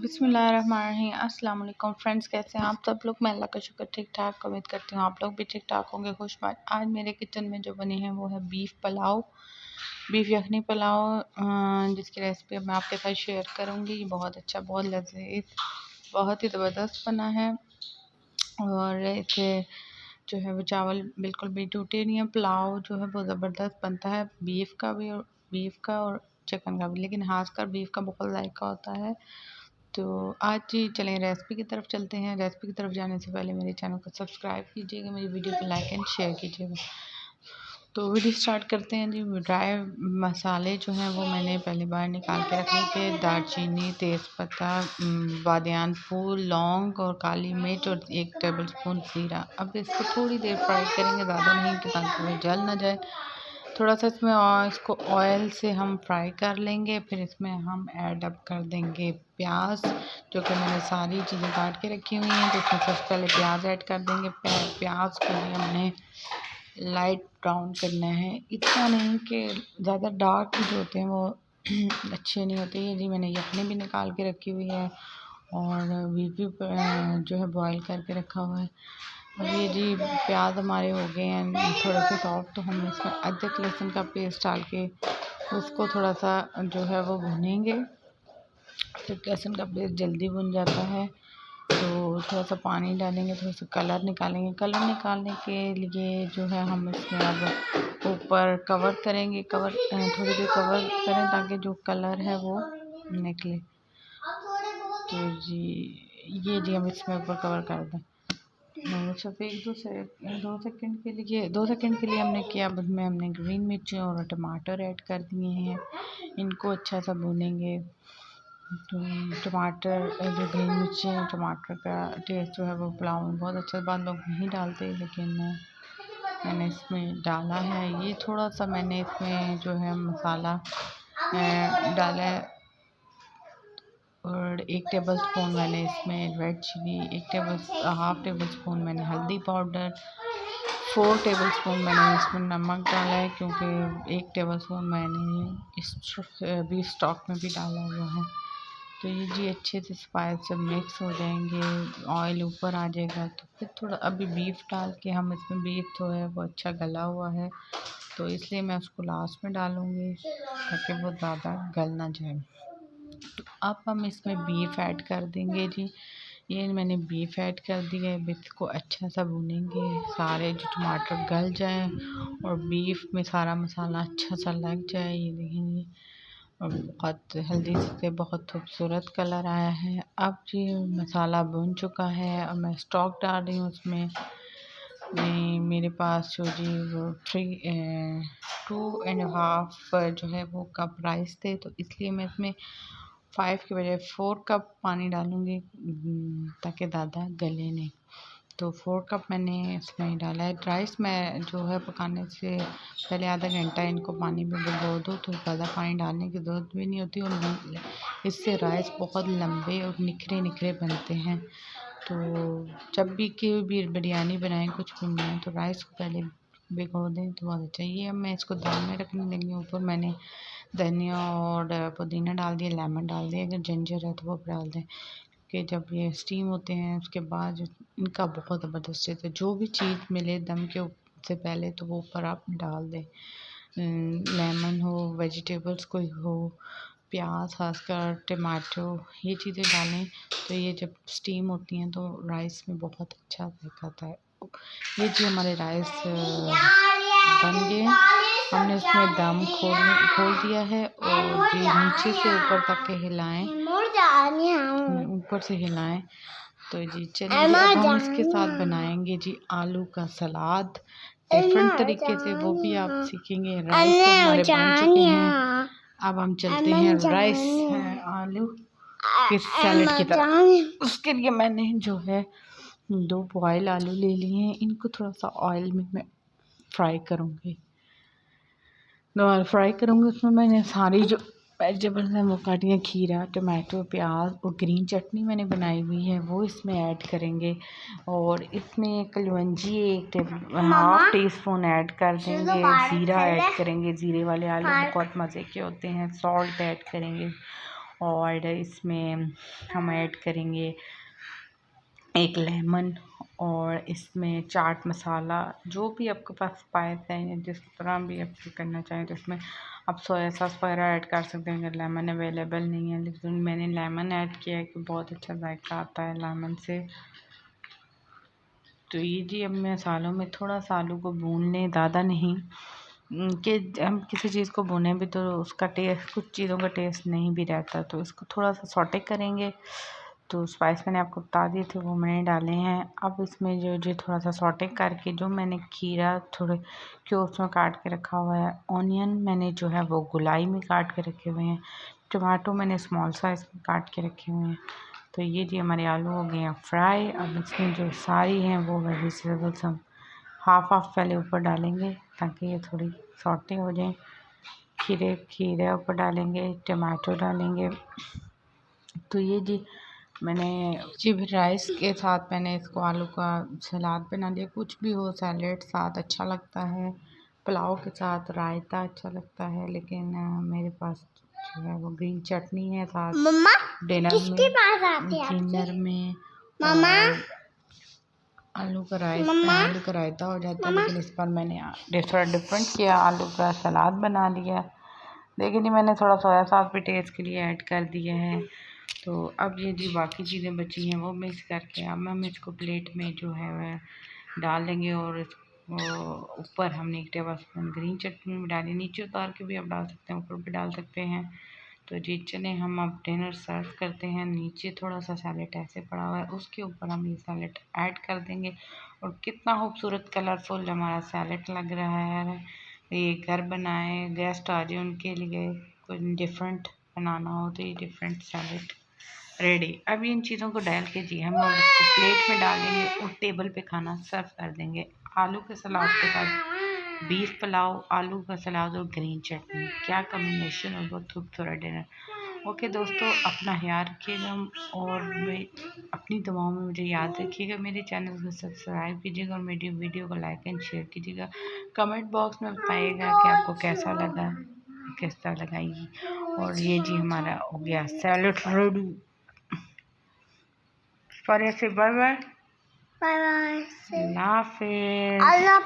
बिस्मिल्लाहिर्रहमानिर्रहीम। अस्सलाम वालेकुम फ्रेंड्स, कैसे हैं आप सब लोग। मैं अल्लाह का शुक्र ठीक ठाक उम्मीद करती हूँ आप लोग भी ठीक ठाक होंगे, खुश। आज मेरे किचन में जो बनी है वो है बीफ पुलाव, बीफ यखनी पुलाव, जिसकी रेसिपी मैं आपके साथ शेयर करूँगी। बहुत अच्छा, बहुत लजीज, बहुत ही ज़बरदस्त बना है। और इसे जो है वो चावल बिल्कुल भी टूटे नहीं है। पुलाव जो है वो ज़बरदस्त बनता है, बीफ का और चिकन का भी, लेकिन खासकर बीफ का बहुत जायका होता है। तो आज जी चलें रेसिपी की तरफ चलते हैं। रेसिपी की तरफ जाने से पहले मेरे चैनल को सब्सक्राइब कीजिएगा, मेरी वीडियो को लाइक एंड शेयर कीजिएगा। तो वीडियो स्टार्ट करते हैं जी। ड्राई मसाले जो हैं वो मैंने पहले बाहर निकाल के रख लिए थे। दालचीनी, तेज़पत्ता, बादियान फूल, लौंग और काली मिर्च और 1 टेबल स्पून ज़ीरा। अब इसको थोड़ी देर फ्राई करेंगे, ज़्यादा नहीं, कि ताकि वो जल ना जाए। थोड़ा सा इसमें इसको ऑयल से हम फ्राई कर लेंगे। फिर इसमें हम ऐड अप कर देंगे प्याज, जो कि मैंने सारी चीज़ें काट के रखी हुई हैं। तो इसमें सबसे पहले प्याज ऐड कर देंगे। प्याज को भी हमने लाइट ब्राउन करना है, इतना नहीं कि ज़्यादा डार्क जो होते हैं वो अच्छे नहीं होते। ये जी मैंने यखनी भी निकाल के रखी हुई है और बीफ भी जो है बॉईल करके रखा हुआ है। अब ये जी प्याज हमारे हो गए हैं थोड़े से सॉफ्ट, तो हम इसमें अदरक लहसुन का पेस्ट डाल के उसको थोड़ा सा जो है वो भुनेंगे। अदरक लहसुन का पेस्ट जल्दी भुन जाता है। तो थोड़ा सा पानी डालेंगे, थोड़ा सा कलर निकालेंगे। कलर निकालने के लिए जो है हम इसमें अब ऊपर कवर करेंगे। थोड़ी देर कवर करें ताकि जो कलर है वो निकले। तो जी ये जी हम इसमें ऊपर कवर कर दें। सफ़ेद 2 सेकंड के लिए हमने किया। अब में हमने ग्रीन मिर्ची और टमाटर ऐड कर दिए हैं। इनको अच्छा सा भूनेंगे। तो टमाटर जो ग्रीन मिर्ची है, टमाटर का टेस्ट जो है वो पुलाव में बहुत अच्छा, बाद लोग नहीं डालते, लेकिन मैंने इसमें डाला है। ये थोड़ा सा मैंने इसमें जो है मसाला डाला है और 1 टेबल स्पून मैंने इसमें red chilli, half tablespoon मैंने हल्दी पाउडर, 4 टेबल स्पून मैंने इसमें नमक डाला है, क्योंकि 1 टेबल स्पून मैंने इस बीफ स्टॉक में भी डाला हुआ है। तो ये जी अच्छे से स्पाइस जब मिक्स हो जाएंगे, ऑयल ऊपर आ जाएगा, तो फिर थोड़ा अभी बीफ डाल के हम इसमें, बीफ तो है वो अच्छा गला हुआ है, तो इसलिए मैं उसको लास्ट में डालूँगी ताकि वो ज़्यादा गल ना जाए। तो अब हम इसमें बीफ ऐड कर देंगे जी। ये मैंने बीफ ऐड कर दिया है। बीफ को अच्छा सा भूनेंगे, सारे जो टमाटर गल जाएं और बीफ में सारा मसाला अच्छा सा लग जाए। ये देखेंगे और बहुत हल्दी से बहुत खूबसूरत कलर आया है। अब जी मसाला भुन चुका है और मैं स्टॉक डाल रही हूँ उसमें। मेरे पास जो जी वो 2.5 जो है वो कप राइस थे, तो इसलिए मैं इसमें 5 के बजाय 4 कप पानी डालूँगी, ताकि ज़्यादा गले नहीं। तो 4 कप मैंने इसमें डाला है। राइस मैं जो है पकाने से पहले आधा घंटा इनको पानी में भिगो दो, तो ज़्यादा पानी डालने की ज़रूरत भी नहीं होती और इससे राइस बहुत लंबे और निखरे निखरे बनते हैं। तो जब भी बिरयानी बनाएं, कुछ भी बनाएं, तो राइस को पहले भिगो दें तो बहुत अच्छा। ये अब मैं इसको दम में रखने लगी हूँ। ऊपर मैंने धनिया और पुदीना डाल दिया, लेमन डाल दिया, अगर जिंजर है तो वो डाल दें, कि जब ये स्टीम होते हैं उसके बाद इनका बहुत ज़बरदस्त टेस्ट है। जो भी चीज़ मिले दम के से पहले तो वो ऊपर आप डाल दें। लेमन हो, वेजिटेबल्स कोई हो, प्याज, खासकर टमाटो, ये चीज़ें डालें, तो ये जब स्टीम होती हैं तो राइस में बहुत अच्छा जायका आता है। ये जी हमारे राइस बन गए। हमने इसमें दम खोल दिया है और ये नीचे से ऊपर तक के हिलाएं, ऊपर से हिलाएं। तो जी चलिए अब हम इसके साथ बनाएंगे जी आलू का सलाद डिफरेंट तरीके से, वो भी आप सीखेंगे। राइस तो हमारे बन चुके हैं, अब हम चलते हैं राइस आलू के सैलेड की तरफ। उसके लिए मैंने जो है 2 बॉयल आलू ले लिए हैं। इनको थोड़ा सा ऑयल में मैं फ्राई करूँगी। उसमें मैंने सारी जो वेजिटेबल्स हैं वो काटी हैं, खीरा, टमाटो, प्याज और ग्रीन चटनी मैंने बनाई हुई है वो इसमें ऐड करेंगे। और इसमें कलवंजी 1.5 टीस्पून ऐड कर देंगे। ज़ीरा ऐड करेंगे, ज़ीरे वाले आलू बहुत मज़े के होते हैं। सॉल्ट ऐड करेंगे और इसमें हम ऐड करेंगे एक लेमन, और इसमें चाट मसाला, जो भी आपके पास स्पाइस है या जिस तरह भी आप करना चाहें। तो इसमें आप सोया सॉस वगैरह ऐड कर सकते हैं अगर लेमन अवेलेबल नहीं है, लेकिन मैंने लेमन ऐड किया है कि बहुत अच्छा जायका आता है लेमन से। तो ये जी अब मसालों में थोड़ा सा आलू को भून लें, ज़्यादा नहीं कि हम किसी चीज़ को भुने भी तो उसका टेस्ट, कुछ चीज़ों का टेस्ट नहीं भी रहता, तो इसको थोड़ा सा सॉटे करेंगे। तो स्पाइस मैंने आपको बता दिए थे वो मैंने डाले हैं। अब इसमें जो थोड़ा सा सॉटे करके जो मैंने खीरा थोड़े क्यूब्स में काट के रखा हुआ है, ऑनियन मैंने जो है वो गोलाई में काट के रखे हुए हैं, टमाटो मैंने स्मॉल साइज़ में काट के रखे हुए हैं। तो ये जी हमारे आलू हो गए हैं फ्राई। अब इसमें जो सारी हैं वो वेजिटेबल्स हम हाफ पहले ऊपर डालेंगे ताकि ये थोड़ी सॉटे हो जाएं। खीरे ऊपर डालेंगे, टमाटो डालेंगे। तो ये जी मैंने फिर राइस के साथ मैंने इसको आलू का सलाद बना दिया। कुछ भी हो, सैलेड साथ अच्छा लगता है, पुलाव के साथ रायता अच्छा लगता है, लेकिन मेरे पास जो है वो ग्रीन चटनी है साथ डिनर में मम्मा आलू का रायता हो जाता है। लेकिन इस पर मैंने थोड़ा डिफरेंट किया, आलू का सलाद बना लिया। देखिए जी मैंने थोड़ा सोया सॉस भी टेस्ट के लिए ऐड कर दिया है। तो अब ये जी बाकी चीज़ें बची हैं वो मिक्स करके अब हम इसको प्लेट में जो है वह डाल देंगे, और इसको ऊपर हमने 1 टेबल स्पून ग्रीन चटनी भी डाली, नीचे उतार के भी आप डाल सकते हैं, ऊपर भी डाल सकते हैं। तो जी चने हम अब डिनर सर्व करते हैं। नीचे थोड़ा सा सैलेड ऐसे पड़ा हुआ है, उसके ऊपर हम ये सैलेड ऐड कर देंगे, और कितना खूबसूरत कलरफुल हमारा सैलेड लग रहा है। ये घर बनाए, गेस्ट आ जाए उनके लिए कुछ डिफरेंट बनाना हो तो ये डिफरेंट सैलेड रेडी। अब इन चीज़ों को डाल के जी हम लोग इसको प्लेट में डालेंगे और टेबल पे खाना सर्व कर देंगे। आलू के सलाद के साथ बीफ पुलाव, आलू का सलाद और ग्रीन चटनी, क्या कॉम्बिनेशन और बहुत खूबसूरत डिनर। ओके दोस्तों, अपना ख्याल रखिएगा और मैं अपनी दुआओं में मुझे याद रखिएगा। मेरे चैनल को सब्सक्राइब कीजिएगा और मेरी वीडियो को लाइक एंड शेयर कीजिएगा। कमेंट बॉक्स में बताइएगा कि आपको कैसा लगा, किस तरह लगाएगी। और ये जी हमारा हो गया salad ready. Parece, bye bye. Bye bye Love it. Allah